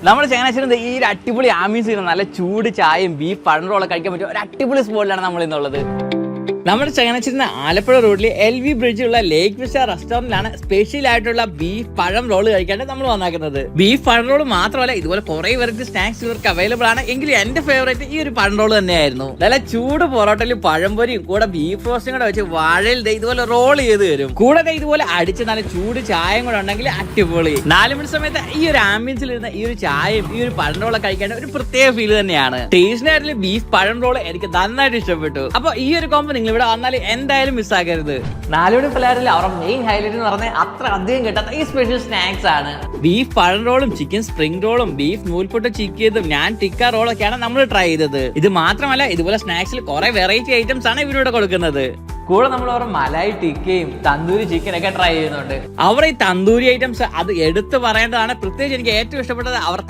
നമ്മുടെ ചങ്ങനാശ്ശേരി ഈ ഒരു അടിപൊളി ആംബിയൻസ് നല്ല ചൂട് ചായയും ബീഫ് പഴം റോളൊക്കെ കഴിക്കാൻ പറ്റും ഒരു അടിപൊളി സ്പോട്ടിലാണ് നമ്മൾ ഇന്നുള്ളത്. നമ്മുടെ ചങ്ങനാശ്ശേരി ആലപ്പുഴ റോഡിൽ LV ബ്രിഡ്ജിലുള്ള ലേക്ക് വിസ്റ്റ റെസ്റ്റോറന്റിലാണ് സ്പെഷ്യൽ ആയിട്ടുള്ള ബീഫ് പഴം റോള് കഴിക്കാണ്ട് നമ്മൾ വന്നാക്കുന്നത്. ബീഫ് പഴം റോള് മാത്രമല്ല ഇതുപോലെ കുറെ വെറൈറ്റി സ്നാക്സ് ഇവർക്ക് അവൈലബിൾ ആണ്. എങ്കിലും എന്റെ ഫേവറേറ്റ് ഈ ഒരു പഴം റോള് തന്നെയായിരുന്നു. നല്ല ചൂട് പൊറോട്ടയിൽ പഴംപൊരിയും കൂടെ ബീഫ് റോസ്റ്റും കൂടെ വെച്ച് വാഴയിൽ ഇതുപോലെ റോൾ ചെയ്ത് തരും. കൂടെ ഇതുപോലെ അടിച്ച് നല്ല ചൂട് ചായയും കൂടെ ഉണ്ടെങ്കിൽ അടിപൊളി. 4 മണി സമയത്ത് ഈ ഒരു ആംബിയൻസിൽ ഇരുന്ന ഈ ഒരു ചായയും ഈ ഒരു പഴം റോളൊക്കെ കഴിക്കേണ്ട ഒരു പ്രത്യേക ഫീൽ തന്നെയാണ്. ടേസ്റ്റിനായിട്ടുള്ള ബീഫ് പഴം റോള് എനിക്ക് നന്നായിട്ട് ഇഷ്ടപ്പെട്ടു. അപ്പൊ ഈ ഒരു കോമ്പോ നിങ്ങൾ ഇവിടെ വന്നാൽ എന്തായാലും മിസ്സാക്കരുത്. 4 മണി പിള്ളേരിൽ അവരുടെ മെയിൻ ഹൈലൈറ്റ് എന്ന് പറഞ്ഞാൽ അത്ര അധികം കിട്ടാത്ത ഈ സ്പെഷ്യൽ സ്നാക്സ് ആണ്. ബീഫ് പഴം റോളും ചിക്കൻ സ്പ്രിംഗ് റോളും ബീഫ് നൂൽപുട്ട് ചിക്കിയതും ഞാൻ ടിക്ക റോളൊക്കെയാണ് നമ്മൾ ട്രൈ ചെയ്തത്. ഇത് മാത്രമല്ല ഇതുപോലെ സ്നാക്സിൽ കുറെ വെറൈറ്റി ഐറ്റംസ് ആണ് ഇവരിവിടെ കൊടുക്കുന്നത്. കൂടെ നമ്മൾ അവർ മലായി ടിക്കയും തന്തൂരി ചിക്കനൊക്കെ ട്രൈ ചെയ്യുന്നുണ്ട്. അവർ ഈ തന്തൂരി ഐറ്റംസ് അത് എടുത്തു പറയേണ്ടതാണ്. പ്രത്യേകിച്ച് എനിക്ക് ഏറ്റവും ഇഷ്ടപ്പെട്ടത് അവർ